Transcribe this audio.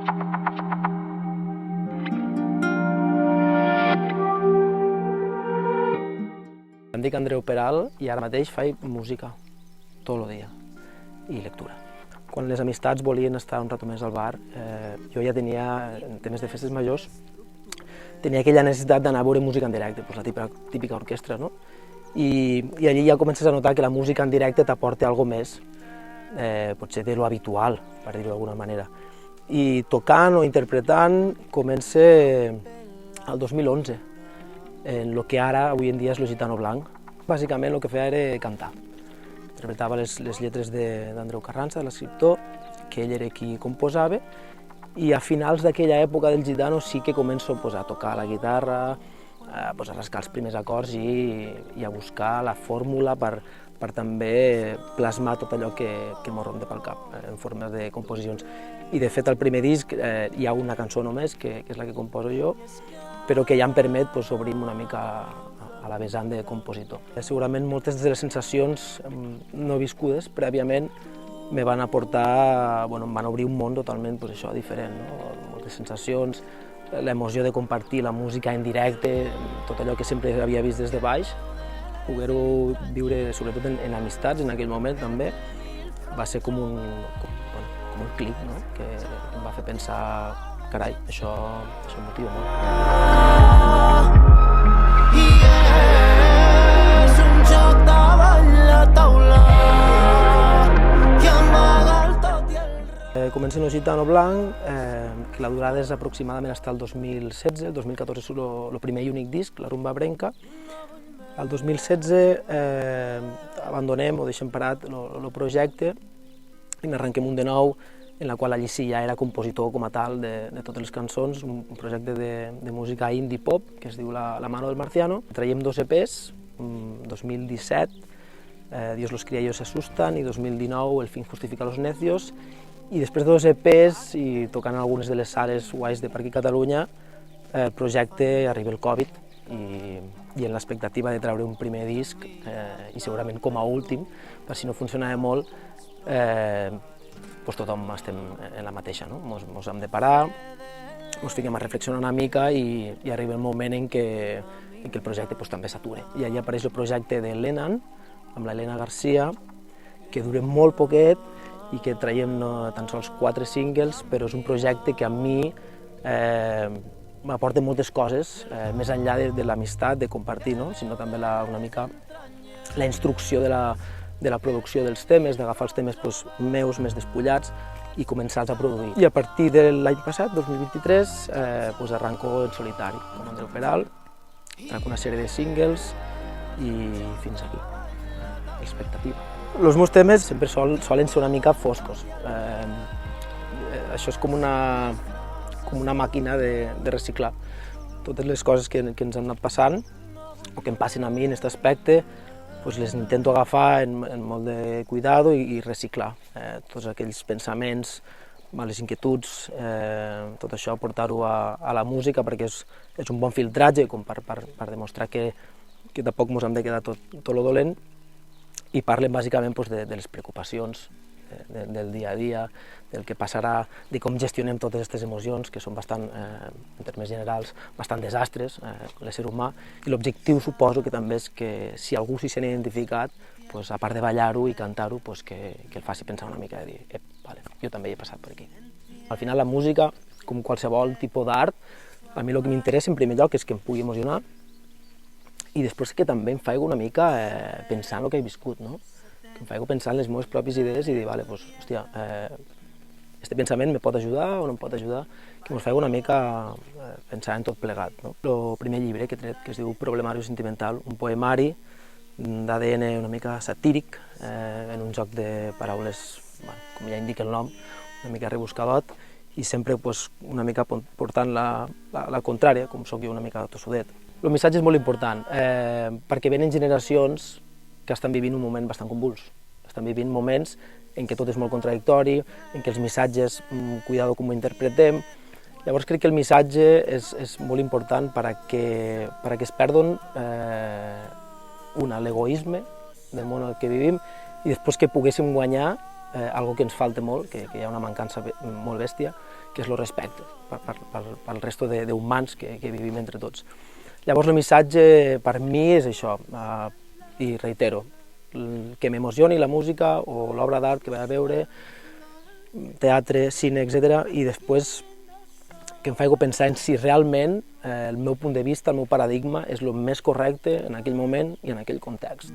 Em dic Andreu Peral i ara mateix faig música tot el dia i lectura. Quan les amistats volien estar un rato més al bar, jo ja tenia, en temes de festes majors, tenia aquella necessitat d'anar a veure música en directe, la típica orquestra, no? I allí ja comences a notar que la música en directe t'aporta alguna més, potser de lo habitual, per dir-ho d'alguna manera. I tocant o interpretant comença el 2011, en el que ara, avui en dia, és lo Gitano Blanc. Bàsicament el que feia era cantar. Interpretava les lletres d'Andreu Carranza, de l'escriptor, que ell era qui composava, i a finals d'aquella època del Gitano sí que començo a tocar la guitarra, a rascar els primers acords i a buscar la fórmula per també plasmar tot allò que m'ho ronda pel cap en forma de composicions. I de fet al primer disc hi ha una cançó només, que és la que composo jo, però que ja em permet obrir-me una mica a la vessant de compositor. Segurament moltes de les sensacions no viscudes prèviament me van aportar, em van obrir un món totalment diferent, moltes sensacions, l'emoció de compartir la música en directe, tot allò que sempre havia vist des de baix, poder-ho viure sobretot en amistats en aquell moment també, va ser com un clic, que em va fer pensar, carai, això em motiva molt. I és un joc davant la taula que amaga el tot i el res. Comença en el Gitano Blanc, que la durada és aproximadament fins al 2016, el 2014 és el primer i únic disc, La Rumba Brenca. El 2016 abandonem o deixem parat el projecte i n'arrenquem un de nou, en la qual allí sí ja era compositor com a tal de totes les cançons, un projecte de música indie pop que es diu La Mano del Marciano. Traiem 2 EPs, 2017, Dios los cría y ellos se asustan, i 2019, El fin justifica los necios, i després de 2 EPs i tocant algunes de les sales guais de per aquí a Catalunya, el projecte arriba el Covid i en l'expectativa de treure un primer disc, i segurament com a últim, per si no funcionava molt, tothom estem en la mateixa, ens hem de parar, ens fiquem a reflexionar una mica i arriba el moment en què el projecte també s'atura. I allà apareix el projecte de l'Enan, amb l'Helena Garcia, que dura molt poquet i que traiem tan sols 4 singles, però és un projecte que a mi m'aporta moltes coses, més enllà de l'amistat, de compartir, sinó també una mica la instrucció de la producció dels temes, d'agafar els temes meus més despullats i començar-los a produir. I a partir de l'any passat, 2023, arranco en solitari, com Andreu Peral, trec una sèrie de singles i fins aquí, l'expectativa. Els meus temes sempre solen ser una mica foscos. Això és com una màquina de reciclar. Totes les coses que ens han anat passant o que em passen a mi en aquest aspecte, les intento agafar en molt de cuidado i reciclar. Tots aquells pensaments, les inquietuds, tot això portar-ho a la música perquè és un bon filtratge per demostrar que tampoc ens hem de quedar tot lo dolent, i parlen bàsicament de les preocupacions del dia a dia, del que passarà, de com gestionem totes aquestes emocions, que són bastant, en termes generals, bastant desastres, l'ésser humà, i l'objectiu suposo que també és que si algú s'hi sent identificat, a part de ballar-ho i cantar-ho, que el faci pensar una mica i dir, jo també hi he passat per aquí. Al final la música, com qualsevol tipus d'art, a mi el que m'interessa en primer lloc és que em pugui emocionar i després que també em faci una mica pensar en el que he viscut, que em faci pensar en les meves pròpies idees i dir, hòstia, aquest pensament me pot ajudar o no em pot ajudar, que ens faci una mica pensar en tot plegat. El primer llibre que he tret, que es diu Problemario sentimental, un poemari d'ADN una mica satíric, en un joc de paraules, com ja indica el nom, una mica rebuscadot, i sempre una mica portant la contrària, com soc jo una mica tossudet. El missatge és molt important, perquè venen generacions que estan vivint un moment bastant convuls. Estan vivint moments en què tot és molt contradictori, en què els missatges, cuidado com ho interpretem. Llavors crec que el missatge és molt important perquè es perdon l'egoisme del món en què vivim i després que poguéssim guanyar algo que ens falta molt, que hi ha una mancança molt bèstia, que és el respecte pel resto d'humans que vivim entre tots. Llavors el missatge per mi és això, i reitero, que m'emocioni la música o l'obra d'art que vaig a veure, teatre, cine, etc. I després que em faci pensar en si realment el meu punt de vista, el meu paradigma és el més correcte en aquell moment i en aquell context.